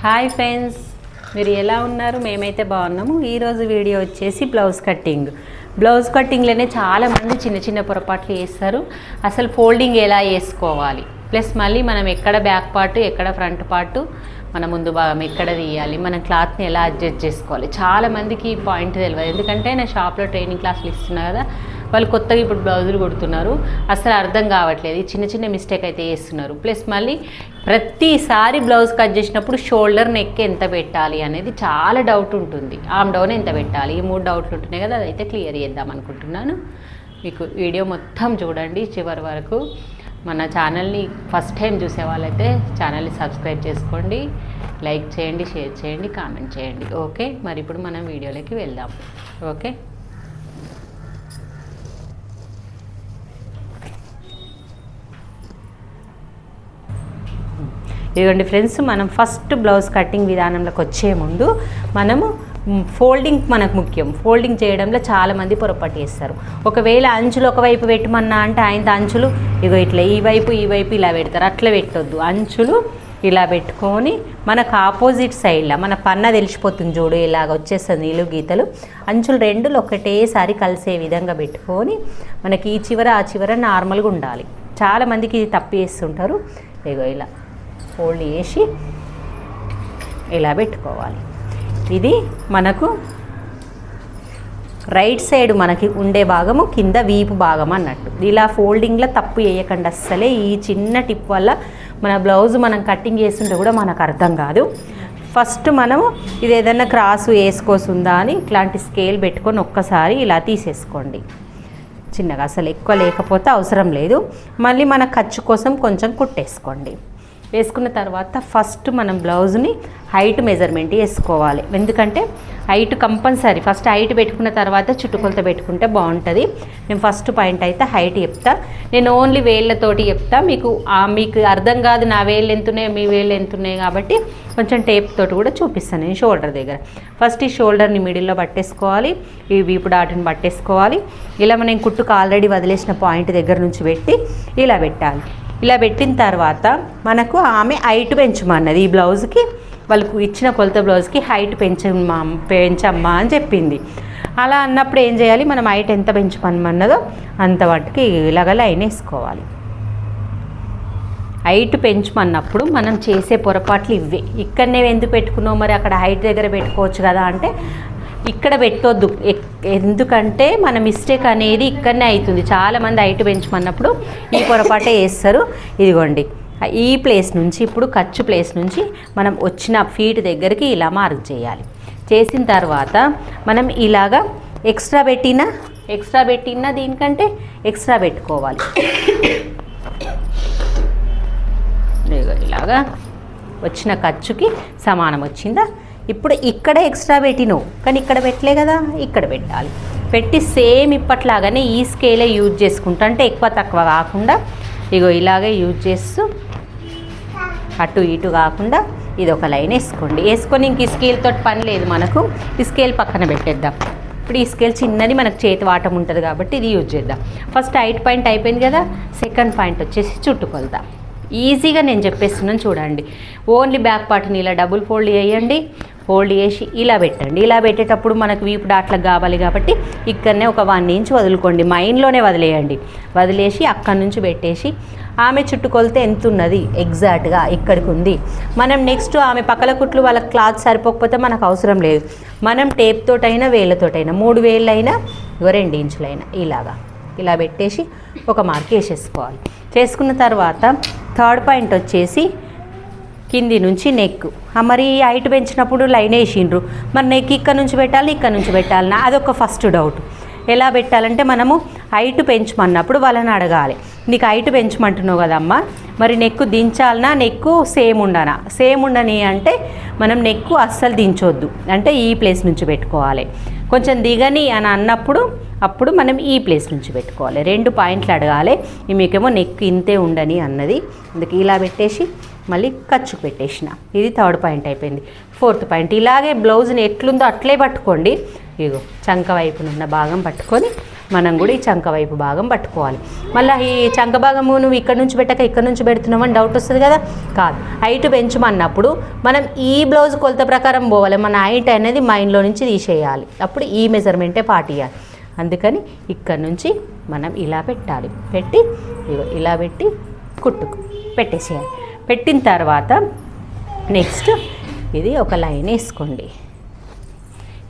Hi friends, మీరు ఎలా ఉన్నారు? మేమైతే బాగున్నాము. ఈరోజు వీడియో వచ్చేసి బ్లౌజ్ కట్టింగ్లోనే చాలామంది చిన్న చిన్న పొరపాట్లు చేస్తారు. అసలు ఫోల్డింగ్ ఎలా వేసుకోవాలి, ప్లస్ మళ్ళీ మనం ఎక్కడ బ్యాక్ పార్ట్ ఎక్కడ ఫ్రంట్ పార్ట్ మన ముందు భాగం ఎక్కడ తీయాలి, మనం క్లాత్ని ఎలా అడ్జస్ట్ చేసుకోవాలి, చాలామందికి ఈ పాయింట్ తెలియదు. ఎందుకంటే నేను షాప్లో ట్రైనింగ్ క్లాసులు ఇస్తున్నా కదా, వాళ్ళు కొత్తగా ఇప్పుడు బ్లౌజులు కుడుతున్నారు, అసలు అర్థం కావట్లేదు. చిన్న చిన్న మిస్టేక్ అయితే చేస్తున్నారు. ప్లస్ మళ్ళీ ప్రతిసారి బ్లౌజ్ కట్ చేసినప్పుడు షోల్డర్ నెక్ ఎంత పెట్టాలి అనేది చాలా డౌట్ ఉంటుంది. ఆమ్ డౌన్ ఎంత పెట్టాలి, ఈ 3 డౌట్లు ఉంటున్నాయి కదా, అదైతే క్లియర్ చేద్దాం అనుకుంటున్నాను. మీకు వీడియో మొత్తం చూడండి చివరి వరకు. మన ఛానల్ని ఫస్ట్ టైం చూసే వాళ్ళైతే ఛానల్ని సబ్స్క్రైబ్ చేసుకోండి, లైక్ చేయండి, షేర్ చేయండి, కామెంట్ చేయండి. ఓకే, మరి ఇప్పుడు మనం వీడియోలోకి వెళ్దాం. ఓకే, ఇదిగోండి ఫ్రెండ్స్, మనం ఫస్ట్ బ్లౌజ్ కటింగ్ విధానంలోకి వచ్చే ముందు మనము ఫోల్డింగ్ మనకు ముఖ్యం. ఫోల్డింగ్ చేయడంలో చాలామంది పొరపాటు చేస్తారు. ఒకవేళ అంచులు ఒకవైపు పెట్టమన్నా అంటే ఆయన అంచులు ఇగో ఇట్లా ఈ వైపు ఇలా పెడతారు. అట్లా పెట్టొద్దు. అంచులు ఇలా పెట్టుకొని మనకు ఆపోజిట్ సైడ్లో మన పన్న తెలిసిపోతుంది చూడు, ఇలాగ వచ్చేస్తుంది నిలువు గీతలు. అంచులు రెండు ఒకటేసారి కలిసే విధంగా పెట్టుకొని మనకి ఈ చివర ఆ చివర నార్మల్గా ఉండాలి. చాలామందికి ఇది తప్పు చేస్తుంటారు. ఇగో ఇలా ఫోల్డ్ చేసి ఇలా పెట్టుకోవాలి. ఇది మనకు రైట్ సైడ్ మనకి ఉండే భాగము, కింద వీపు భాగం అన్నట్టు. ఇలా ఫోల్డింగ్లో తప్పు వేయకండి అస్సలే. ఈ చిన్న టిప్ వల్ల మన బ్లౌజ్ మనం కట్టింగ్ చేస్తుంటే కూడా మనకు అర్థం కాదు. ఫస్ట్ మనము ఇది ఏదైనా క్రాస్ వేసుకోసుందా అని ఇట్లాంటి స్కేల్ పెట్టుకొని ఒక్కసారి ఇలా తీసేసుకోండి చిన్నగా. అసలు ఎక్కువ లేకపోతే అవసరం లేదు. మళ్ళీ మన ఖర్చు కోసం కొంచెం కుట్టేసుకోండి. వేసుకున్న తర్వాత ఫస్ట్ మనం బ్లౌజ్ని హైట్ మెజర్మెంట్ వేసుకోవాలి. ఎందుకంటే హైట్ కంపల్సరీ. ఫస్ట్ హైట్ పెట్టుకున్న తర్వాత చుట్టుకొలత పెట్టుకుంటే బాగుంటుంది. నేను ఫస్ట్ పాయింట్ అయితే హైట్ చెప్తా. నేను ఓన్లీ వేళ్ళతోటి చెప్తా. మీకు అర్థం కాదు నా వేళ్ళు ఎంతున్నాయి మీ వేళ్ళు ఎంతున్నాయి కాబట్టి కొంచెం టేప్ తోటి కూడా చూపిస్తాను నేను షోల్డర్ దగ్గర. ఫస్ట్ ఈ షోల్డర్ని మిడిల్లో పట్టేసుకోవాలి, ఈ వీపు డాట్ని పట్టేసుకోవాలి. ఇలా మనం కుట్టుకు ఆల్రెడీ వదిలేసిన పాయింట్ దగ్గర నుంచి పెట్టి ఇలా పెట్టాలి. ఇలా పెట్టిన తర్వాత మనకు ఆమె హైట్ పెంచమన్నది. ఈ బ్లౌజ్కి వాళ్ళకు ఇచ్చిన కొలత బ్లౌజ్కి హైట్ పెంచమ్మా అని చెప్పింది. అలా అన్నప్పుడు ఏం చేయాలి, మనం హైట్ ఎంత పెంచమన్నదో అంత వాటికి ఇలాగ లైన్ వేసుకోవాలి. హైట్ పెంచమన్నప్పుడు మనం చేసే పొరపాట్లు ఇవే. ఇక్కడనే ఎందుకు పెట్టుకున్నావు, మరి అక్కడ హైట్ దగ్గర పెట్టుకోవచ్చు కదా అంటే ఇక్కడ పెట్టొద్దు. ఎందుకంటే మన మిస్టేక్ అనేది ఇక్కడనే అవుతుంది. చాలామంది హైట్ పెంచమన్నప్పుడు ఈ పొరపాటే వేస్తారు. ఇదిగోండి ఈ ప్లేస్ నుంచి, ఇప్పుడు ఖర్చు ప్లేస్ నుంచి మనం వచ్చిన ఫీట్ దగ్గరికి ఇలా మార్క్ చేయాలి. చేసిన తర్వాత మనం ఇలాగా ఎక్స్ట్రా పెట్టినా దీనికంటే ఎక్స్ట్రా పెట్టుకోవాలి. ఇలాగా వచ్చిన ఖర్చుకి సమానం వచ్చిందా. ఇప్పుడు ఇక్కడ ఎక్స్ట్రా పెట్టినావు కానీ ఇక్కడ పెట్టలే కదా, ఇక్కడ పెట్టాలి. పెట్టి సేమ్ ఇప్పట్లాగానే ఈ స్కేలే యూజ్ చేసుకుంటా, అంటే ఎక్కువ తక్కువ కాకుండా ఇగో ఇలాగే యూజ్ చేస్తూ అటు ఇటు కాకుండా ఇది ఒక లైన్ వేసుకోండి. వేసుకొని ఇంక ఈ స్కేల్తో పని లేదు మనకు. ఈ స్కేల్ పక్కన పెట్టేద్దాం. ఇప్పుడు ఈ స్కేల్ చిన్నది, మనకు చేతి వాటం ఉంటుంది కాబట్టి ఇది యూజ్ చేద్దాం. ఫస్ట్ హైట్ పాయింట్ అయిపోయింది కదా, సెకండ్ పాయింట్ వచ్చేసి చుట్టుకొలత. ఈజీగా నేను చెప్పేస్తున్నాను చూడండి. ఓన్లీ బ్యాక్ పార్ట్ని ఇలా డబుల్ ఫోల్డ్ చేయండి. ఫోల్డ్ చేసి ఇలా పెట్టండి. ఇలా పెట్టేటప్పుడు మనకు వీపు డాట్లకు కావాలి కాబట్టి ఇక్కడనే ఒక 1 ఇంచ్ వదులుకోండి. మైండ్లోనే వదిలేయండి. వదిలేసి అక్కడి నుంచి పెట్టేసి ఆమె చుట్టుకొలత ఎంత ఉన్నది ఎగ్జాక్ట్గా ఇక్కడికి ఉంది. మనం నెక్స్ట్ ఆమె పక్కల కుట్లు వాళ్ళ క్లాత్ సరిపోకపోతే మనకు అవసరం లేదు. మనం టేప్ తోటైనా వేళ్ళతోటైనా 3 వేళ్ళైనా 2 ఇంచులైనా ఇలా పెట్టేసి ఒక మార్క్ వేసేసుకోవాలి. చేసుకున్న తర్వాత థర్డ్ పాయింట్ వచ్చేసి కింది నుంచి నెక్. మరి హైట్ పెంచినప్పుడు లైన్ వేసిండ్రు, మరి నెక్ ఇక్కడ నుంచి పెట్టాలన్నా అదొక ఫస్ట్ డౌట్. ఎలా పెట్టాలంటే మనము హైట్ పెంచమన్నప్పుడు వాళ్ళని అడగాలి, నీకు హైట్ పెంచమంటున్నావు కదమ్మా, మరి నెక్కు దించాలనా, నెక్కు సేమ్ ఉండని అంటే మనం నెక్కు అస్సలు దించొద్దు, అంటే ఈ ప్లేస్ నుంచి పెట్టుకోవాలి. కొంచెం దిగని అని అన్నప్పుడు అప్పుడు మనం ఈ ప్లేస్ నుంచి పెట్టుకోవాలి. 2 పాయింట్లు అడగాలి. మీకేమో నెక్ ఇంతే ఉండని అన్నది, అందుకే ఇలా పెట్టేసి మళ్ళీ ఖర్చుకు పెట్టేసిన. ఇది థర్డ్ పాయింట్ అయిపోయింది. ఫోర్త్ పాయింట్ ఇలాగే బ్లౌజ్ని ఎట్లుందో అట్లే పట్టుకోండి. ఇగో చంక వైపునున్న భాగం పట్టుకొని మనం కూడా ఈ చంక వైపు భాగం పట్టుకోవాలి. మళ్ళీ ఈ చంక భాగము నువ్వు ఇక్కడ నుంచి పెట్టక ఇక్కడ నుంచి పెడుతున్నామని డౌట్ వస్తుంది కదా. కాదు, హైట్ పెంచమన్నప్పుడు మనం ఈ బ్లౌజ్ కొలత ప్రకారం పోవాలి. మన హైట్ అనేది మైండ్లో నుంచి తీసేయాలి. అప్పుడు ఈ మెజర్మెంటే పాటియాలి. అందుకని ఇక్కడ నుంచి మనం ఇలా పెట్టాలి. పెట్టి ఇలా పెట్టి కుట్టుకు పెట్టేసేయాలి. పెట్టిన తర్వాత నెక్స్ట్ ఇది ఒక లైన్ వేసుకోండి.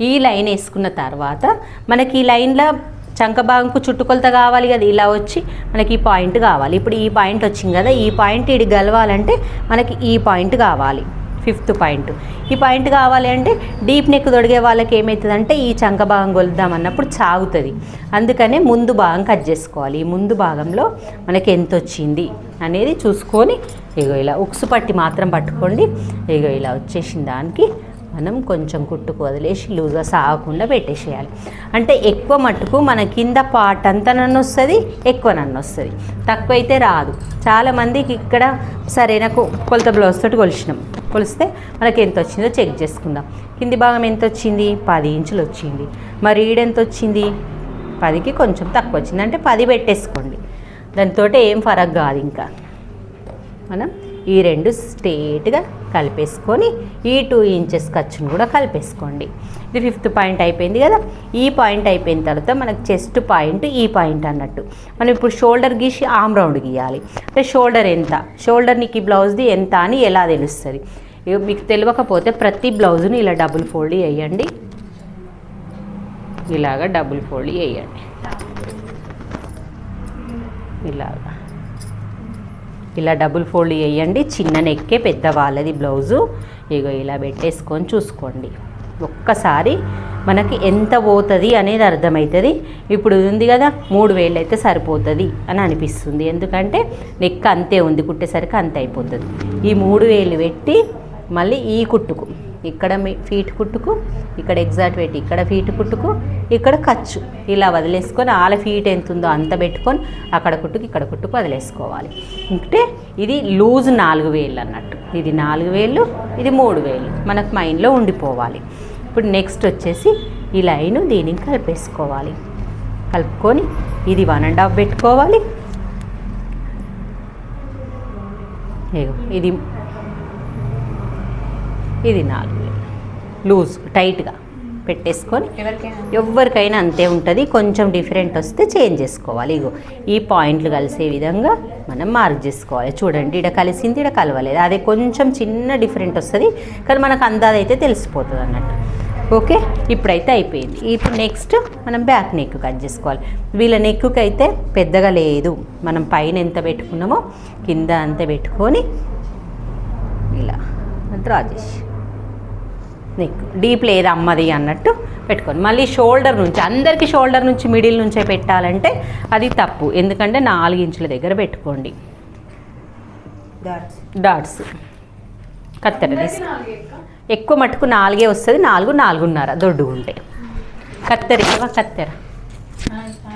ఈ లైన్ వేసుకున్న తర్వాత మనకి ఈ లైన్లో చంక భాగంకు చుట్టుకొలత కావాలి కదా. ఇలా వచ్చి మనకి ఈ పాయింట్ కావాలి. ఇప్పుడు ఈ పాయింట్ వచ్చింది కదా, ఈ పాయింట్ ఇది గలవాలంటే మనకి ఈ పాయింట్ కావాలి. 5th పాయింట్ ఈ పాయింట్ కావాలి అంటే డీప్ నెక్ తొడిగే వాళ్ళకి ఏమవుతుందంటే ఈ చంక భాగం కొలుద్దాం అన్నప్పుడు సాగుతుంది. అందుకనే ముందు భాగం కట్ చేసుకోవాలి. ఈ ముందు భాగంలో మనకి ఎంత వచ్చింది అనేది చూసుకొని ఇలా ఉక్సు పట్టి మాత్రం పట్టుకోండి. ఇలా వచ్చేసిన దానికి మనం కొంచెం కుట్టుకు వదిలేసి లూజ్గా సాగకుండా పెట్టేసేయాలి. అంటే ఎక్కువ మట్టుకు మన కింద పార్ట్ అంతా నన్ను వస్తుంది, ఎక్కువ నన్ను వస్తుంది, తక్కువ అయితే రాదు. చాలామందికి ఇక్కడ సరే నాకు కొలత బ్లౌజ్ తోటి కొలిస్తే మనకి ఎంత వచ్చిందో చెక్ చేసుకుందాం. కింది భాగం ఎంత వచ్చింది, 10 ఇంచులు వచ్చింది. మరి ఈడెంత వచ్చింది, 10కి కొంచెం తక్కువ వచ్చింది. అంటే 10 పెట్టేసుకోండి. దాంతో ఏం ఫరక్ కాదు. ఇంకా మనం ఈ 2 స్ట్రేట్గా కలిపేసుకొని ఈ 2 ఇంచెస్ ఖర్చును కూడా కలిపేసుకోండి. ఇది 5th పాయింట్ అయిపోయింది కదా. ఈ పాయింట్ అయిపోయిన తర్వాత మనకు చెస్ట్ పాయింట్ ఈ పాయింట్ అన్నట్టు. మనం ఇప్పుడు షోల్డర్ గీసి ఆమ్ రౌండ్ గీయాలి. అంటే షోల్డర్ ఎంత, షోల్డర్ నీకు ఈ బ్లౌజ్ది ఎంత అని ఎలా తెలుస్తుంది. మీకు తెలియకపోతే ప్రతి బ్లౌజుని ఇలా డబుల్ ఫోల్డ్ వేయండి. ఇలాగా డబుల్ ఫోల్డ్ వేయండి. ఇలా డబుల్ ఫోల్డ్ వేయండి. చిన్న నెక్కే పెద్ద వాళ్ళది బ్లౌజు. ఇలా పెట్టేసుకొని చూసుకోండి. ఒక్కసారి మనకి ఎంత పోతుంది అనేది అర్థమవుతుంది. ఇప్పుడు ఉంది కదా 3000 అయితే సరిపోతుంది అని అనిపిస్తుంది. ఎందుకంటే నెక్ అంతే ఉంది, కుట్టేసరికి అంతే అయిపోతుంది. ఈ 3000 పెట్టి మళ్ళీ ఈ కుట్టుకు ఇక్కడ ఫీట్ కుట్టుకు, ఇక్కడ ఎగ్జాక్ట్ పెట్టి ఇక్కడ ఫీట్ కుట్టుకు, ఇక్కడ ఖర్చు ఇలా వదిలేసుకొని ఆల ఫీట్ ఎంత ఉందో అంత పెట్టుకొని అక్కడ కుట్టుకు ఇక్కడ కుట్టుకు వదిలేసుకోవాలి. అంటే ఇది లూజ్ 4000 అన్నట్టు. ఇది 4000, ఇది 3000 మనకు మైండ్లో ఉండిపోవాలి. ఇప్పుడు నెక్స్ట్ వచ్చేసి ఈ లైను దీనికి కలిపేసుకోవాలి. కలుపుకొని ఇది 1.5 పెట్టుకోవాలి. ఇది 4000 లూజ్ టైట్గా పెట్టేసుకొని ఎవరికైనా అంతే ఉంటుంది. కొంచెం డిఫరెంట్ వస్తే చేంజ్ చేసుకోవాలి. ఈ పాయింట్లు కలిసే విధంగా మనం మార్క్ చేసుకోవాలి. చూడండి, ఇక్కడ కలిసింది, ఇక్కడ కలవలేదు. అదే కొంచెం చిన్న డిఫరెంట్ వస్తుంది, కానీ మనకు అందాదైతే తెలిసిపోతుంది అన్నట్టు. ఓకే, ఇప్పుడైతే అయిపోయింది. ఇప్పుడు నెక్స్ట్ మనం బ్యాక్ నెక్ కట్ చేసుకోవాలి. వీళ్ళ నెక్కి అయితే పెద్దగా లేదు. మనం పైన ఎంత పెట్టుకున్నామో కింద అంతే పెట్టుకొని ఇలా డ్రా చేసి నెక్ డీప్ లేదు అమ్మది అన్నట్టు పెట్టుకోండి. మళ్ళీ షోల్డర్ నుంచి, అందరికీ షోల్డర్ నుంచి మిడిల్ నుంచే పెట్టాలంటే అది తప్పు. ఎందుకంటే 4 ఇంచుల దగ్గర పెట్టుకోండి. డాట్స్ కత్తెర తీసి ఎక్కువ మట్టుకు 4 వస్తుంది. 4, 4.5 దొడ్డుగా ఉంటాయి. కత్తెర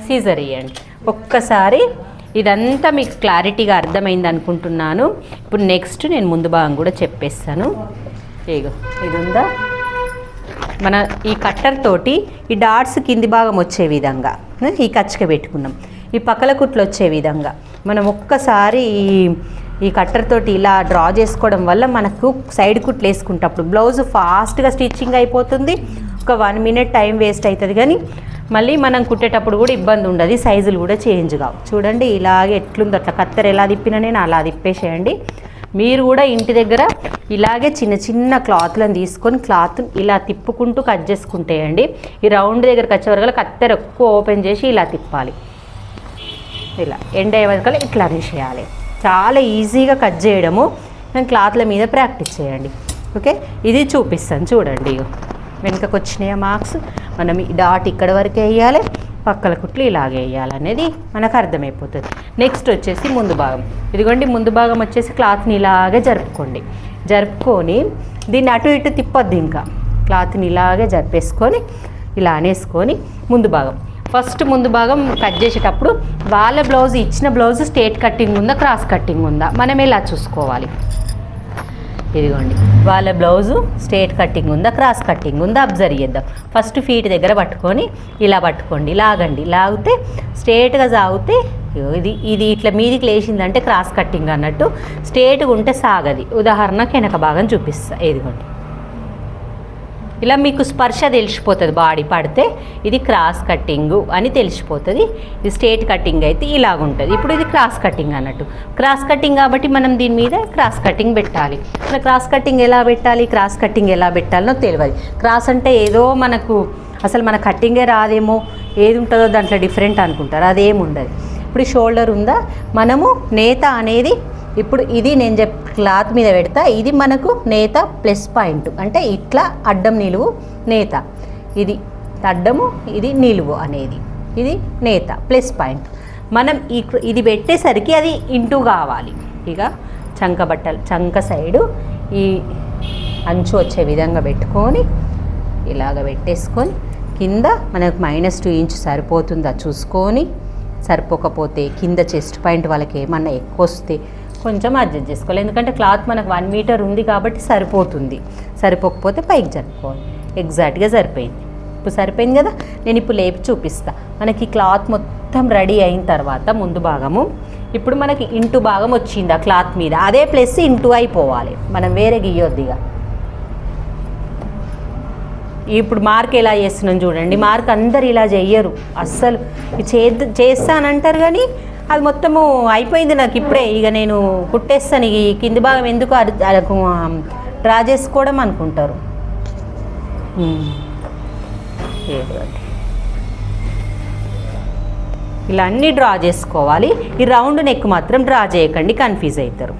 సీజర్ ఇవ్వండి. ఒక్కసారి ఇదంతా మీకు క్లారిటీగా అర్థమైంది అనుకుంటున్నాను. ఇప్పుడు నెక్స్ట్ నేను ముందు భాగం కూడా చెప్పేస్తాను. ఇది ఉందా, మన ఈ కట్టర్ తోటి ఈ డాట్స్ కింది భాగం వచ్చే విధంగా ఈ కచ్చక పెట్టుకున్నాం. ఈ పక్కల కుట్లు వచ్చే విధంగా మనం ఒక్కసారి ఈ కట్టర్ తోటి ఇలా డ్రా చేసుకోవడం వల్ల మనకు సైడ్ కుట్లు వేసుకుంటప్పుడు బ్లౌజ్ ఫాస్ట్గా స్టిచ్చింగ్ అయిపోతుంది. ఒక 1 మినిట్ టైం వేస్ట్ అవుతుంది, కానీ మళ్ళీ మనం కుట్టేటప్పుడు కూడా ఇబ్బంది ఉండదు. సైజులు కూడా చేంజ్ కావు. చూడండి, ఇలాగే ఎట్లుందో అట్లా కత్తెర ఎలా తిప్పినా నేను అలా తిప్పేసేయండి. మీరు కూడా ఇంటి దగ్గర ఇలాగే చిన్న చిన్న క్లాత్లను తీసుకొని క్లాత్ ఇలా తిప్పుకుంటూ కట్ చేసుకుంటేయండి. ఈ రౌండ్ దగ్గరకు వచ్చే వరకు కత్తెర ఎక్కువ ఓపెన్ చేసి ఇలా తిప్పాలి. ఇలా ఎండ్ అయ్యే వరకు ఇట్లా చేయాలి. చాలా ఈజీగా కట్ చేయడము. నేను క్లాత్ల మీద ప్రాక్టీస్ చేయండి. ఓకే, ఇది చూపిస్తాను చూడండి. వెనుకకు వచ్చినాయి మార్క్స్. మనం ఈ డాట్ ఇక్కడ వరకు వేయాలి, పక్కల కుట్లు ఇలాగే వేయాలనేది మనకు అర్థమైపోతుంది. నెక్స్ట్ వచ్చేసి ముందు భాగం. ఇదిగోండి, ముందు భాగం వచ్చేసి క్లాత్ని ఇలాగే జరుపుకొని దీన్ని అటు ఇటు తిప్పొద్దు. ఇంకా క్లాత్ని ఇలాగే జరిపేసుకొని ఇలా అనేసుకొని ముందు భాగం ఫస్ట్ ముందు భాగం కట్ చేసేటప్పుడు వాళ్ళ బ్లౌజ్ ఇచ్చిన బ్లౌజ్ స్ట్రేట్ కట్టింగ్ ఉందా, క్రాస్ కట్టింగ్ ఉందా మనం ఇలా చూసుకోవాలి. ఇదిగోండి వాళ్ళ బ్లౌజు స్ట్రేట్ కటింగ్ ఉందా క్రాస్ కటింగ్ ఉందా అబ్జర్వ్ చేద్దాం. ఫస్ట్ ఫీట్ దగ్గర పట్టుకొని ఇలా పట్టుకోండి, లాగండి. లాగితే స్ట్రేట్గా సాగితే ఇది ఇట్లా మీదికి లేచిందంటే క్రాస్ కటింగ్ అన్నట్టు. స్ట్రేట్గా ఉంటే సాగది. ఉదాహరణకు వెనక భాగం చూపిస్తా. ఇదిగోండి ఇలా మీకు స్పర్శ తెలిసిపోతుంది. బాడీ పడితే ఇది క్రాస్ కట్టింగు అని తెలిసిపోతుంది. ఇది స్ట్రేట్ కటింగ్ అయితే ఇలాగుంటుంది. ఇప్పుడు ఇది క్రాస్ కటింగ్ అన్నట్టు. క్రాస్ కటింగ్ కాబట్టి మనం దీని మీద క్రాస్ కటింగ్ పెట్టాలి. ఇలా క్రాస్ కటింగ్ ఎలా పెట్టాలి, క్రాస్ కటింగ్ ఎలా పెట్టాలనో తెలియదు. క్రాస్ అంటే ఏదో మనకు అసలు మన కట్టింగే రాదేమో, ఏది ఉంటుందో దాంట్లో డిఫరెంట్ అనుకుంటారు. అదేమి ఉండదు. ఇప్పుడు షోల్డర్ ఉందా, మనము నేత అనేది ఇప్పుడు ఇది నేను క్లాత్ మీద పెడతా. ఇది మనకు నేత ప్లస్ పాయింట్, అంటే ఇట్లా అడ్డం నిలువు నేత, ఇది అడ్డము ఇది నిలువు అనేది, ఇది నేత ప్లస్ పాయింట్. మనం ఇది పెట్టేసరికి అది ఇంటూ కావాలి. ఇక చంక సైడు ఈ అంచు వచ్చే విధంగా పెట్టుకొని ఇలాగ పెట్టేసుకొని కింద మనకు -2 ఇంచ్ సరిపోతుందా చూసుకొని, సరిపోకపోతే కింద చెస్ట్ పాయింట్ వాళ్ళకి ఏమన్నా ఎక్కువ వస్తే కొంచెం అడ్జస్ట్ చేసుకోవాలి. ఎందుకంటే క్లాత్ మనకు 1 మీటర్ ఉంది కాబట్టి సరిపోతుంది. సరిపోకపోతే పైకి జరుపుకోవాలి. ఎగ్జాక్ట్గా సరిపోయింది. ఇప్పుడు సరిపోయింది కదా. నేను ఇప్పుడు లేపి చూపిస్తా. మనకి క్లాత్ మొత్తం రెడీ అయిన తర్వాత ముందు భాగము ఇప్పుడు మనకి ఇంటూ భాగం వచ్చింది ఆ క్లాత్ మీద, అదే ప్లస్ ఇంటూ అయిపోవాలి. మనం వేరే గీయొద్దిగా. ఇప్పుడు మార్క్ ఎలా చేస్తున్నాం చూడండి. మార్క్ అందరు ఇలా చెయ్యరు అస్సలు. చేస్తానంటారు కానీ అది మొత్తము అయిపోయింది నాకు ఇప్పుడే, ఇక నేను కుట్టేస్తాను, ఈ కింది భాగం ఎందుకు డ్రా చేసుకోవడం అనుకుంటారు. ఇలా అన్నీ డ్రా చేసుకోవాలి. ఈ రౌండ్ నెక్ మాత్రం డ్రా చేయకండి, కన్ఫ్యూజ్ అవుతారు.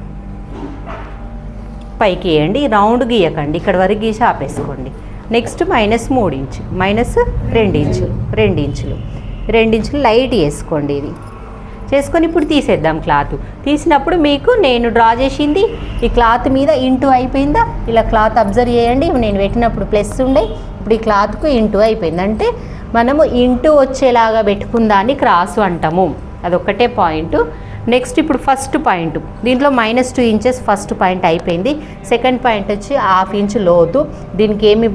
పైకి వేయండి, రౌండ్ గీయకండి, ఇక్కడ వరకు గీసి ఆపేసుకోండి. నెక్స్ట్ -3 ఇంచ్, -2 ఇంచులు, 2 ఇంచులు లైట్ వేసుకోండి. ఇది చేసుకొని ఇప్పుడు తీసేద్దాం క్లాత్. తీసినప్పుడు మీకు నేను డ్రా చేసింది ఈ క్లాత్ మీద ఇంటూ అయిపోయిందా, ఇలా క్లాత్ అబ్జర్వ్ చేయండి. నేను పెట్టినప్పుడు ప్లస్ ఉండే, ఇప్పుడు ఈ క్లాత్కు ఇంటూ అయిపోయింది. అంటే మనము ఇంటూ వచ్చేలాగా పెట్టుకుందాన్ని క్రాసు అంటాము. అదొక్కటే పాయింట్. నెక్స్ట్ ఇప్పుడు ఫస్ట్ పాయింట్, దీంట్లో -2 ఇంచెస్ ఫస్ట్ పాయింట్ అయిపోయింది. సెకండ్ పాయింట్ వచ్చి 1/2 ఇంచ్ లోతు. దీనికి ఏమి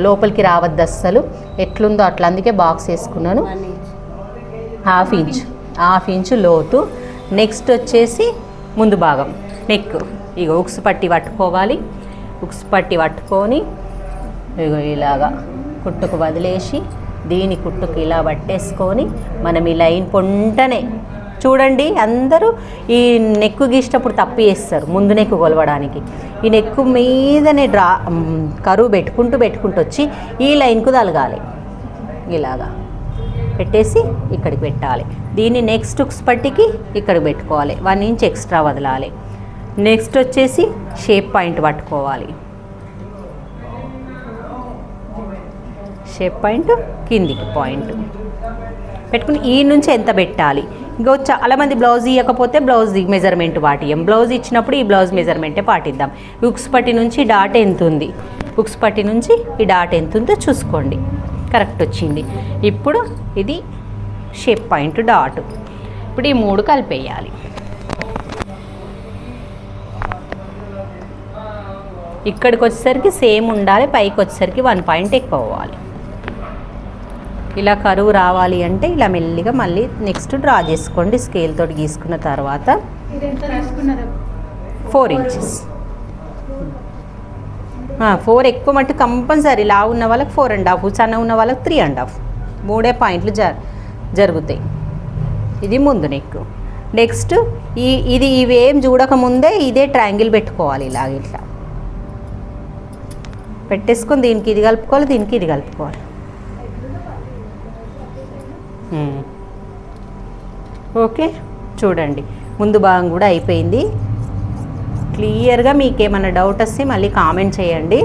లోపలికి రావద్దు అస్సలు, ఎట్లుందో అట్లా, అందుకే బాక్స్ వేసుకున్నాను. 1/2 ఇంచ్ లోతు. నెక్స్ట్ వచ్చేసి ముందు భాగం నెక్, ఇక ఉక్స్ పట్టి పట్టుకోవాలి. ఉక్స్ పట్టి పట్టుకొని ఇగో ఇలాగా కుట్టుకు వదిలేసి దీని కుట్టుకు ఇలా పట్టేసుకొని మనం ఈ లైన్ పొంటనే చూడండి. అందరూ ఈ నెక్కు గీసేటప్పుడు తప్పు చేస్తారు ముందు నెక్కు కొలవడానికి. ఈ నెక్కు మీదనే కరువు పెట్టుకుంటూ వచ్చి ఈ లైన్కు తలగాలి. ఇలాగా పెట్టేసి ఇక్కడికి పెట్టాలి. దీన్ని నెక్స్ట్ ఉక్స్ పట్టికి ఇక్కడికి పెట్టుకోవాలి. 1 ఇంచ్ ఎక్స్ట్రా వదలాలి. నెక్స్ట్ వచ్చేసి షేప్ పాయింట్ పట్టుకోవాలి. షేప్ పాయింట్ కిందికి పాయింట్ పెట్టుకుని ఈ నుంచి ఎంత పెట్టాలి. ఇంకో చాలామంది బ్లౌజ్ ఇవ్వకపోతే బ్లౌజ్ మెజర్మెంట్ పాటియం. బ్లౌజ్ ఇచ్చినప్పుడు ఈ బ్లౌజ్ మెజర్మెంటే పాటిద్దాం. ఉక్స్ పట్టి నుంచి డాట్ ఎంత ఉంది, ఉక్స్ పట్టి నుంచి ఈ డాట్ ఎంత ఉందో చూసుకోండి. కరెక్ట్ వచ్చింది. ఇప్పుడు ఇది షేప్ పాయింట్ డాట్. ఇప్పుడు ఈ 3 కలిపేయాలి. ఇక్కడికి వచ్చేసరికి సేమ్ ఉండాలి, పైకి వచ్చేసరికి 1 పాయింట్ ఎక్కువ అవ్వాలి. ఇలా కరువు రావాలి అంటే ఇలా మెల్లిగా మళ్ళీ నెక్స్ట్ డ్రా చేసుకోండి. స్కేల్ తోటి గీసుకున్న తర్వాత 4 ఇంచెస్. 4 ఎక్కువ మట్టు కంపల్సరీ. లా ఉన్న వాళ్ళకి 4.5, సన్న ఉన్న వాళ్ళకి 3.5. 3 పాయింట్లు జరుగుతాయి. ఇది ముందు నెక్. నెక్స్ట్ ఇది ఇవేం చూడకముందే ఇదే ట్రయాంగిల్ పెట్టుకోవాలి. ఇలాగ ఇట్లా పెట్టేసుకొని దీనికి ఇది కలుపుకోవాలి, దీనికి ఇది కలుపుకోవాలి. ఓకే, చూడండి ముందు భాగం కూడా అయిపోయింది. క్లియర్గా మీకు ఏమైనా డౌట్ వస్తే మళ్ళీ కామెంట్ చేయండి.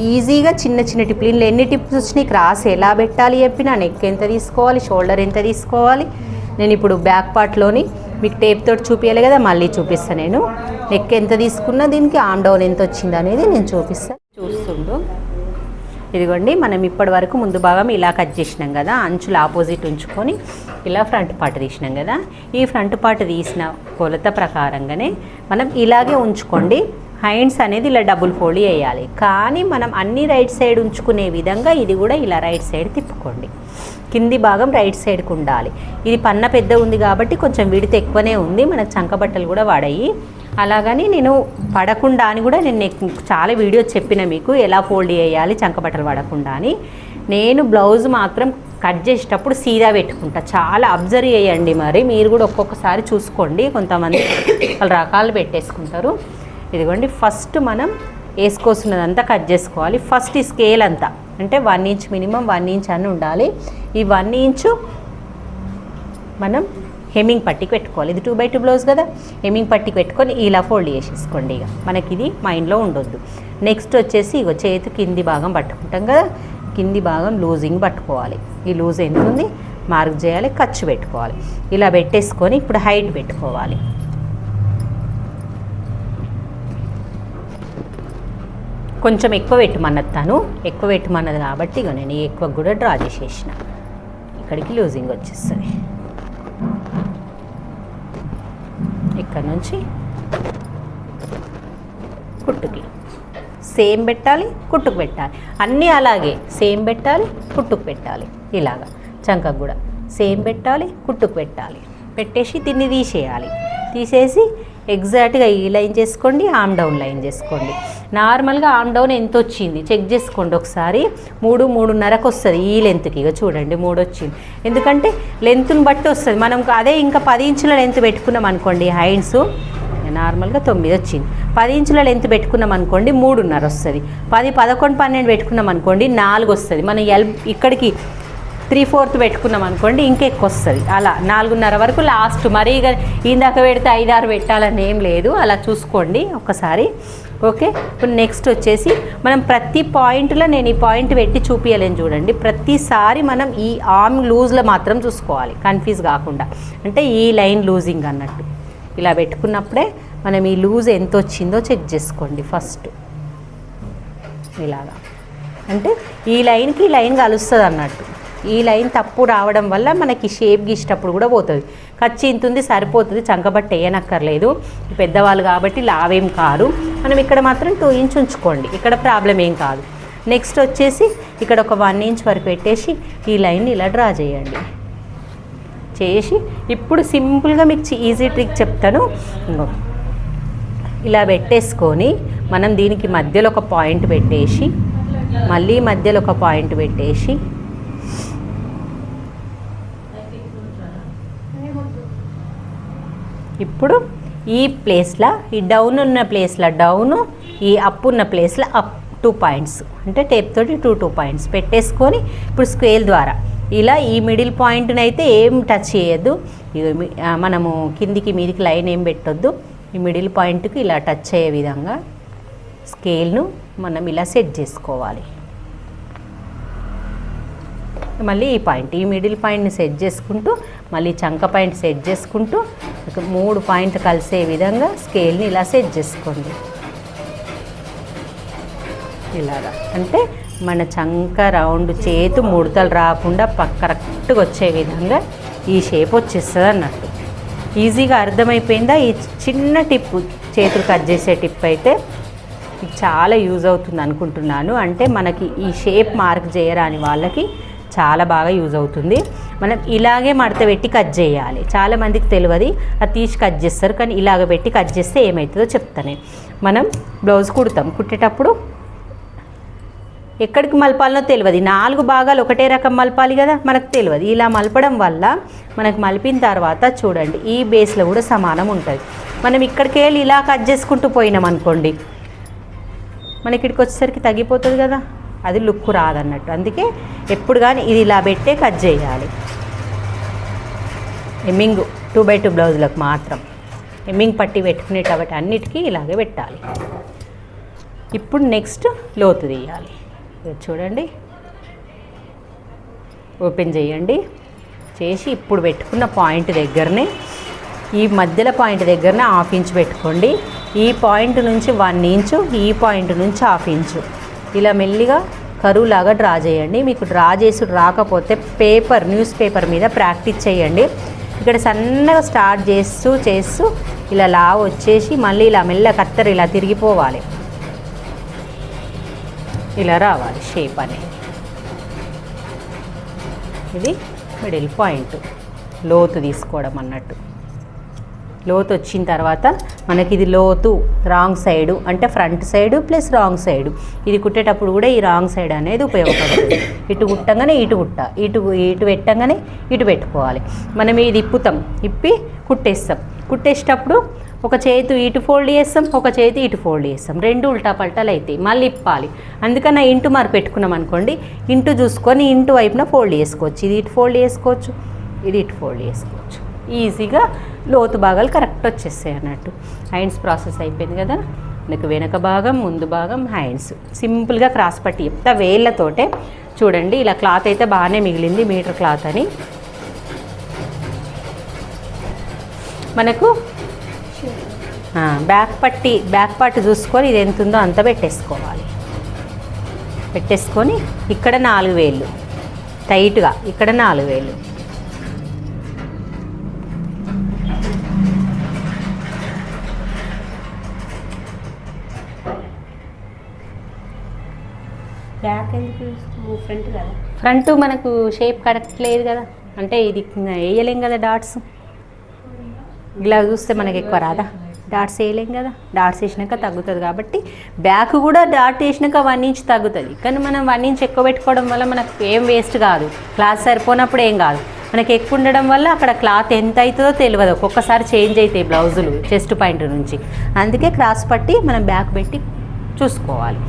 ఈజీగా చిన్న టిప్లీన్లు ఎన్ని టిప్స్ వచ్చినాయి, క్రాస్ ఎలా పెట్టాలి చెప్పిన, నెక్ ఎంత తీసుకోవాలి, షోల్డర్ ఎంత తీసుకోవాలి. నేను ఇప్పుడు బ్యాక్ పార్ట్లోని మీకు టేప్ తోటి చూపించాలి కదా, మళ్ళీ చూపిస్తాను. నేను నెక్ ఎంత తీసుకున్నా, దీనికి ఆమ్ డౌన్ ఎంత వచ్చింది అనేది నేను చూపిస్తాను. చూస్తుండు ఇదిగోండి, మనం ఇప్పటి వరకు ముందు భాగం ఇలా కట్ చేసినాం కదా, అంచులు ఆపోజిట్ ఉంచుకొని ఇలా ఫ్రంట్ పార్ట్ తీసినాం కదా. ఈ ఫ్రంట్ పార్ట్ తీసిన కొలత ప్రకారంగానే మనం ఇలాగే ఉంచుకోండి. హ్యాండ్స్ అనేది ఇలా డబుల్ ఫోల్డ్ చేయాలి. కానీ మనం అన్ని రైట్ సైడ్ ఉంచుకునే విధంగా ఇది కూడా ఇలా రైట్ సైడ్ తిప్పుకోండి. కింది భాగం రైట్ సైడ్కి ఉండాలి. ఇది పన్న పెద్ద ఉంది కాబట్టి కొంచెం విడత ఎక్కువనే ఉంది. మనకు చంక బట్టలు కూడా వాడాయి. అలాగని నేను పడకుండా అని కూడా నేను చాలా వీడియోస్ చెప్పిన మీకు ఎలా ఫోల్డ్ చేయాలి చంక బట్టలు పడకుండా అని. నేను బ్లౌజ్ మాత్రం కట్ చేసేటప్పుడు సీదా పెట్టుకుంటా. చాలా అబ్జర్వ్ చేయండి. మరి మీరు కూడా ఒక్కొక్కసారి చూసుకోండి. కొంతమంది వాళ్ళ రకాలు పెట్టేసుకుంటారు. ఇదిగోండి ఫస్ట్ మనం వేసుకోవాల్సినదంతా కట్ చేసుకోవాలి. ఫస్ట్ ఈ స్కేల్ అంతా అంటే 1 ఇంచ్ మినిమం 1 ఇంచ్ అని ఉండాలి. ఈ 1 ఇంచు మనం హెమ్మింగ్ పట్టికి పెట్టుకోవాలి. ఇది 2x2 బ్లౌజ్ కదా, హెమ్మింగ్ పట్టికి పెట్టుకొని ఇలా ఫోల్డ్ చేసేసుకోండి. ఇక మనకి ఇది మైండ్లో ఉండొద్దు. నెక్స్ట్ వచ్చేసి ఇగో చేతి కింది భాగం పట్టుకుంటాం కదా, కింది భాగం లూజింగ్ పట్టుకోవాలి. ఈ లూజ్ ఎంత ఉంది మార్క్ చేయాలి, ఖర్చు పెట్టుకోవాలి. ఇలా పెట్టేసుకొని ఇప్పుడు హైట్ పెట్టుకోవాలి. కొంచెం ఎక్కువ పెట్టమన్నది తను, ఎక్కువ పెట్టమన్నది కాబట్టి ఇక నేను ఎక్కువ కూడా డ్రా చేసేసిన. ఇక్కడికి లూజింగ్ వచ్చేస్తుంది. ఇక్కడ నుంచి కుట్టుకి సేమ్ పెట్టాలి, కుట్టుకు పెట్టాలి. అన్నీ అలాగే సేమ్ పెట్టాలి, కుట్టుకు పెట్టాలి. ఇలాగా చంకకు కూడా సేమ్ పెట్టాలి, కుట్టుకు పెట్టాలి. పెట్టేసి దీన్ని తీసేయాలి. తీసేసి ఎగ్జాక్ట్గా ఈ లైన్ చేసుకోండి, ఆమ్ డౌన్ లైన్ చేసుకోండి. నార్మల్గా ఆమ్ డౌన్ ఎంత వచ్చింది చెక్ చేసుకోండి ఒకసారి. 3-3.5కు వస్తుంది ఈ లెంత్కి. ఇక చూడండి 3 వచ్చింది. ఎందుకంటే లెంత్ని బట్టి వస్తుంది. మనం అదే ఇంకా 10 ఇంచుల లెంత్ పెట్టుకున్నాం అనుకోండి హ్యాండ్స్, నార్మల్గా 9 వచ్చింది. 10 ఇంచుల లెంత్ పెట్టుకున్నాం అనుకోండి 3.5 వస్తుంది. 10, 11, 12 పెట్టుకున్నాం అనుకోండి 4 వస్తుంది. మనం ఇక్కడికి 3/4 పెట్టుకున్నాం అనుకోండి ఇంకెక్కువ వస్తుంది. అలా 4.5 వరకు లాస్ట్. మరీ ఇందాక పెడితే 5-6 పెట్టాలని ఏం లేదు. అలా చూసుకోండి ఒకసారి. ఓకే, ఇప్పుడు నెక్స్ట్ వచ్చేసి మనం ప్రతి పాయింట్లో నేను ఈ పాయింట్ పెట్టి చూపించలేను చూడండి. ప్రతిసారి మనం ఈ ఆర్మ్ లూజ్లో మాత్రం చూసుకోవాలి, కన్ఫ్యూజ్ కాకుండా. అంటే ఈ లైన్ లూజింగ్ అన్నట్టు ఇలా పెట్టుకున్నప్పుడే మనం ఈ లూజ్ ఎంత వచ్చిందో చెక్ చేసుకోండి ఫస్ట్. ఇలాగా అంటే ఈ లైన్కి ఈ లైన్ కలుస్తుంది అన్నట్టు. ఈ లైన్ తప్పు రావడం వల్ల మనకి షేప్ గీసేటప్పుడు కూడా పోతుంది. ఖర్చు ఇంత ఉంది సరిపోతుంది, చంకబట్టి వేయనక్కర్లేదు. పెద్దవాళ్ళు కాబట్టి లావేం కాదు. మనం ఇక్కడ మాత్రం 2 ఇంచ్ ఉంచుకోండి, ఇక్కడ ప్రాబ్లం ఏం కాదు. నెక్స్ట్ వచ్చేసి ఇక్కడ ఒక 1 ఇంచ్ వరకు పెట్టేసి ఈ లైన్ ఇలా డ్రా చేయండి. చేసి ఇప్పుడు సింపుల్గా మీకు ఈజీ ట్రిక్ చెప్తాను. ఇలా పెట్టేసుకొని మనం దీనికి మధ్యలో ఒక పాయింట్ పెట్టేసి మళ్ళీ మధ్యలో ఒక పాయింట్ పెట్టేసి ఇప్పుడు ఈ ప్లేస్లో ఈ డౌన్ ఉన్న ప్లేస్లో డౌను, ఈ అప్ ఉన్న ప్లేస్లో అప్ 2 పాయింట్స్ అంటే టేప్ తోటి 2 పాయింట్స్ పెట్టేసుకొని ఇప్పుడు స్కేల్ ద్వారా ఇలా ఈ మిడిల్ పాయింట్ని అయితే ఏం టచ్ చేయొద్దు. మనము కిందికి మీదికి లైన్ ఏం పెట్టొద్దు. ఈ మిడిల్ పాయింట్కి ఇలా టచ్ అయ్యే విధంగా స్కేల్ను మనం ఇలా సెట్ చేసుకోవాలి. మళ్ళీ ఈ పాయింట్ ఈ మిడిల్ పాయింట్ని సెట్ చేసుకుంటూ మళ్ళీ చంక పాయింట్ సెట్ చేసుకుంటూ 3 పాయింట్లు కలిసే విధంగా స్కేల్ని ఇలా సెట్ చేసుకోండి. ఇలాగా అంటే మన చంక రౌండ్ చేతు ముడతలు రాకుండా కరెక్ట్గా వచ్చే విధంగా ఈ షేప్ వచ్చేస్తుంది అన్నట్టు. ఈజీగా అర్థమైపోయిందా? ఈ చిన్న టిప్, చేతులు కట్ చేసే టిప్ అయితే చాలా యూజ్ అవుతుంది అనుకుంటున్నాను. అంటే మనకి ఈ షేప్ మార్క్ చేయరాని వాళ్ళకి చాలా బాగా యూజ్ అవుతుంది. మనం ఇలాగే మడత పెట్టి కట్ చేయాలి. చాలామందికి తెలియదు, అది తీసి కట్ చేస్తారు. కానీ ఇలాగ పెట్టి కట్ చేస్తే ఏమవుతుందో చెప్తాను. మనం బ్లౌజ్ కుడతాం, కుట్టేటప్పుడు ఎక్కడికి మలపాలనో తెలియదు. 4 భాగాలు ఒకటే రకం మలపాలి కదా, మనకు తెలియదు. ఇలా మలపడం వల్ల మనకు మలిపిన తర్వాత చూడండి ఈ బేస్లో కూడా సమానం ఉంటుంది. మనం ఇక్కడికి వెళ్ళి ఇలా కట్ చేసుకుంటూ పోయినాం అనుకోండి, మన ఇక్కడికి వచ్చేసరికి తగ్గిపోతుంది కదా, అది లుక్ రాదన్నట్టు. అందుకే ఎప్పుడు కానీ ఇది ఇలా పెట్టే కట్ చేయాలి. హెమ్మింగ్ 2x2 బ్లౌజులకు మాత్రం హెమ్మింగ్ పట్టి పెట్టుకునేటప్పుడు అన్నిటికీ ఇలాగే పెట్టాలి. ఇప్పుడు నెక్స్ట్ లోతు తీయాలి. చూడండి, ఓపెన్ చేయండి. చేసి ఇప్పుడు పెట్టుకున్న పాయింట్ దగ్గరనే ఈ మధ్యలో పాయింట్ దగ్గరనే 1/2 ఇంచ్ పెట్టుకోండి. ఈ పాయింట్ నుంచి 1 ఇంచు, ఈ పాయింట్ నుంచి 1/2 ఇంచు ఇలా మెల్లిగా కరువు లాగా డ్రా చేయండి. మీకు డ్రా చేసి రాకపోతే న్యూస్ పేపర్ మీద ప్రాక్టీస్ చేయండి. ఇక్కడ సన్నగా స్టార్ట్ చేస్తూ ఇలా లావు వచ్చేసి మళ్ళీ ఇలా మెల్ల కత్తెర ఇలా తిరిగిపోవాలి, ఇలా రావాలి షేప్ అనేది. ఇది మిడిల్ పాయింట్, లోతు తీసుకోవడం అన్నట్టు. లోతు వచ్చిన తర్వాత మనకి ఇది లోతు రాంగ్ సైడు అంటే front side plus wrong side. ఇది కుట్టేటప్పుడు కూడా ఈ రాంగ్ సైడ్ అనేది ఉపయోగపడుతుంది. ఇటు కుట్టంగానే ఇటు ఇటు పెట్టంగానే ఇటు పెట్టుకోవాలి. మనం ఇది ఇప్పుతాం, ఇప్పి కుట్టేసేటప్పుడు ఒక చేతి ఇటు ఫోల్డ్ చేస్తాం, ఒక చేతి ఇటు ఫోల్డ్ చేస్తాం, రెండు ఉల్టా పల్టాలు అవుతాయి. మళ్ళీ ఇప్పాలి. అందుకని ఇంటూ మరి పెట్టుకున్నాం అనుకోండి, ఇంటూ చూసుకొని ఇంటూ వైపున ఫోల్డ్ చేసుకోవచ్చు. ఇది ఇటు ఫోల్డ్ చేసుకోవచ్చు, ఇది ఇటు ఫోల్డ్ చేసుకోవచ్చు. ఈజీగా లోతు భాగాలు కరెక్ట్ వచ్చేస్తాయి అన్నట్టు. హ్యాండ్స్ ప్రాసెస్ అయిపోయింది కదా. మనకు వెనక భాగం ముందు భాగం హ్యాండ్స్ సింపుల్గా క్రాస్ పట్టి చెప్తా వేళ్ళతోటే. చూడండి ఇలా క్లాత్ అయితే బాగానే మిగిలింది, మీటర్ క్లాత్ అని. మనకు బ్యాక్ పార్ట్ చూసుకొని ఇది ఎంత ఉందో అంత పెట్టేసుకోవాలి. పెట్టేసుకొని ఇక్కడ 4 వేళ్ళు టైట్గా, ఇక్కడ 4 వేళ్ళు. బ్యాక్ ఎందుకు ఫ్రంట్ కదా? ఫ్రంట్ మనకు షేప్ కరెక్ట్ లేదు కదా, అంటే ఇది వేయలేం కదా డాట్స్. ఇలా చూస్తే మనకి ఎక్కువ రాదా, డాట్స్ వేయలేం కదా. డాట్స్ వేసినాక తగ్గుతుంది కాబట్టి బ్యాక్ కూడా డాట్ వేసినాక 1 ఇంచ్ తగ్గుతుంది. కానీ మనం 1 ఇంచ్ ఎక్కువ పెట్టుకోవడం వల్ల మనకు ఏం వేస్ట్ కాదు, క్లాత్ సరిపోనప్పుడు ఏం కాదు. మనకి ఎక్కువ ఉండడం వల్ల అక్కడ క్లాత్ ఎంత అవుతుందో తెలియదు, ఒక్కొక్కసారి చేంజ్ అవుతాయి బ్లౌజులు చెస్ట్ పాయింట్ నుంచి. అందుకే క్రాస్ పట్టి మనం బ్యాక్ పెట్టి చూసుకోవాలి.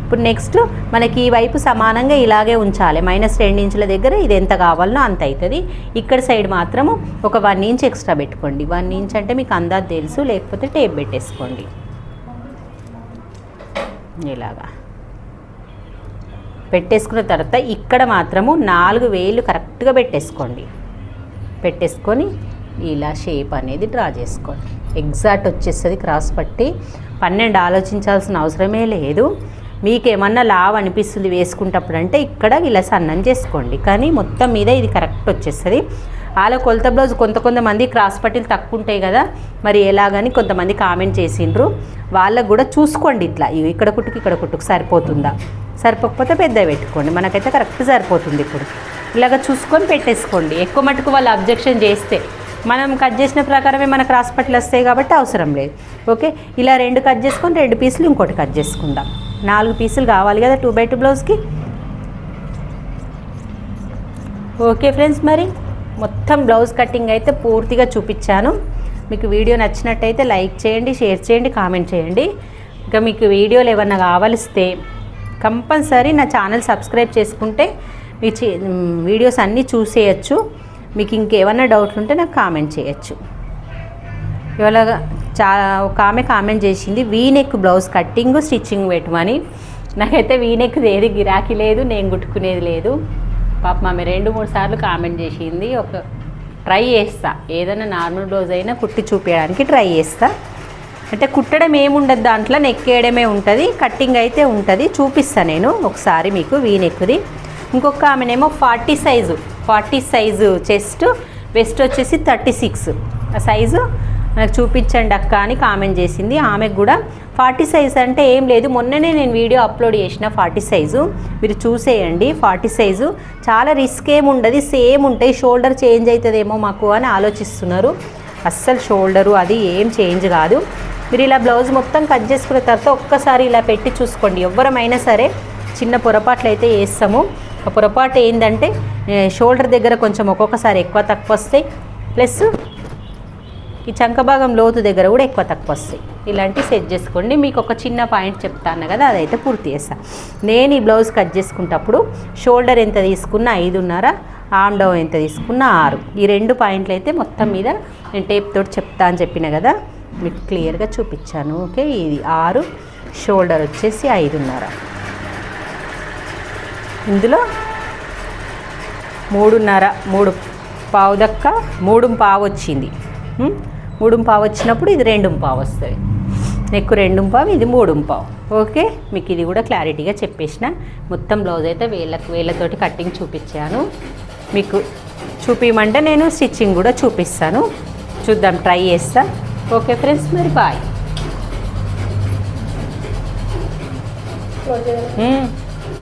ఇప్పుడు నెక్స్ట్ మనకి ఈ వైపు సమానంగా ఇలాగే ఉంచాలి. -2 ఇంచుల దగ్గర ఇది ఎంత కావాలనో అంత అవుతుంది. ఇక్కడ సైడ్ మాత్రము ఒక 1 ఇంచ్ ఎక్స్ట్రా పెట్టుకోండి. 1 ఇంచ్ అంటే మీకు అందాజు తెలుసు, లేకపోతే టేప్ పెట్టేసుకోండి. ఇలాగా పెట్టేసుకున్న తర్వాత ఇక్కడ మాత్రము 4 వేలు కరెక్ట్గా పెట్టేసుకోండి. పెట్టేసుకొని ఇలా షేప్ అనేది డ్రా చేసుకోండి. ఎగ్జాక్ట్ వచ్చేస్తుంది క్రాస్ పట్టి. 12 ఆలోచించాల్సిన అవసరమే లేదు. మీకు ఏమన్నా లావ్ అనిపిస్తుంది వేసుకుంటప్పుడు అంటే ఇక్కడ ఇలా సన్నం చేసుకోండి, కానీ మొత్తం మీద ఇది కరెక్ట్ వచ్చేస్తుంది. అలా కొలత బ్లౌజ్ కొంతమంది క్రాస్ పట్టీలు తక్కువ ఉంటాయి కదా, మరి ఎలాగని కొంతమంది కామెంట్ చేసిండ్రు. వాళ్ళకు కూడా చూసుకోండి, ఇట్లా ఇక్కడ కుట్టుకు సరిపోతుందా, సరిపోకపోతే పెద్దవి పెట్టుకోండి. మనకైతే కరెక్ట్ సరిపోతుంది. ఇప్పుడు ఇలాగ చూసుకొని పెట్టేసుకోండి. ఎక్కువ మటుకు వాళ్ళు అబ్జెక్షన్ చేస్తే మనం కట్ చేసిన ప్రకారమే మన క్రాస్ పట్టీలు వస్తాయి కాబట్టి అవసరం లేదు. ఓకే, ఇలా 2 కట్ చేసుకొని 2 పీసులు ఇంకోటి కట్ చేసుకుందాం. 4 పీసులు కావాలి కదా 2x2 బ్లౌజ్కి. ఓకే ఫ్రెండ్స్, మరి మొత్తం బ్లౌజ్ కటింగ్ అయితే పూర్తిగా చూపించాను. మీకు వీడియో నచ్చినట్టయితే లైక్ చేయండి, షేర్ చేయండి, కామెంట్ చేయండి. ఇంకా మీకు వీడియోలు ఏమన్నా కావాలిస్తే కంపల్సరీ నా ఛానల్ సబ్స్క్రైబ్ చేసుకుంటే మీ వీడియోస్ అన్నీ చూసేయచ్చు. మీకు ఇంకేమన్నా డౌట్లు ఉంటే నాకు కామెంట్ చేయొచ్చు. ఇవాళ ఒక ఆమె కామెంట్ చేసింది వీనెక్ బ్లౌజ్ కట్టింగ్ స్టిచ్చింగ్ పెట్టమని. నాకైతే వీనెక్ ఏది గిరాకీ లేదు, నేను కుట్టుకునేది లేదు. పాపం ఆమె 2-3 సార్లు కామెంట్ చేసింది. ట్రై చేస్తా, ఏదైనా నార్మల్ బ్లౌజ్ అయినా కుట్టి చూపించడానికి ట్రై చేస్తా. అంటే కుట్టడం ఏముండదు, దాంట్లో నెక్కేయడమే ఉంటుంది, కట్టింగ్ అయితే ఉంటుంది. చూపిస్తాను నేను ఒకసారి మీకు వీనెక్ది. ఇంకొక ఆమెనేమో 40 సైజు చెస్ట్, వెస్ట్ వచ్చేసి 36 ఆ సైజు నాకు చూపించండి అక్క అని కామెంట్ చేసింది. ఆమెకు కూడా 40 సైజు అంటే ఏం లేదు, మొన్ననే నేను వీడియో అప్లోడ్ చేసిన 40 సైజు, మీరు చూసేయండి. 40 సైజు చాలా రిస్క్ ఏమి ఉండదు, సేమ్ ఉంటాయి. షోల్డర్ చేంజ్ అవుతుందేమో మాకు అని ఆలోచిస్తున్నారు. అస్సలు షోల్డరు అది ఏం చేంజ్ కాదు. మీరు ఇలా బ్లౌజ్ మొత్తం కట్ చేసుకున్న తర్వాత ఒక్కసారి ఇలా పెట్టి చూసుకోండి. ఎవరమైనా సరే చిన్న పొరపాట్లు అయితే వేస్తాము. ఆ పొరపాటు ఏంటంటే షోల్డర్ దగ్గర కొంచెం ఒక్కొక్కసారి ఎక్కువ తక్కువ వస్తాయి, ప్లస్ ఈ చంక భాగం లోతు దగ్గర కూడా ఎక్కువ తక్కువ వస్తాయి. ఇలాంటివి సెట్ చేసుకోండి. మీకు ఒక చిన్న పాయింట్ చెప్తాను కదా, అదైతే పూర్తి చేస్తాను. నేను ఈ బ్లౌజ్ కట్ చేసుకున్నప్పుడు షోల్డర్ ఎంత తీసుకున్నా 5.5, ఆర్మ్ డౌన్ ఎంత తీసుకున్నా 6. ఈ 2 పాయింట్లు అయితే మొత్తం మీద నేను టేప్ తోటి చెప్తా అని చెప్పిన కదా, మీకు క్లియర్గా చూపించాను. ఓకే, ఇది 6, షోల్డర్ వచ్చేసి 5.5. ఇందులో 3.5, 3.5 దక్క 3.5 వచ్చింది. 3.5 వచ్చినప్పుడు ఇది 2.5 వస్తుంది. నెక్ 2.5, ఇది 3.5. ఓకే, మీకు ఇది కూడా క్లారిటీగా చెప్పేసిన. మొత్తం బ్లౌజ్ అయితే వేళ్ళతోటి కట్టింగ్ చూపించాను. మీకు చూపించమంటే నేను స్టిచ్చింగ్ కూడా చూపిస్తాను. చూద్దాం, ట్రై చేస్తా. ఓకే ఫ్రెండ్స్, మరి బాయ్.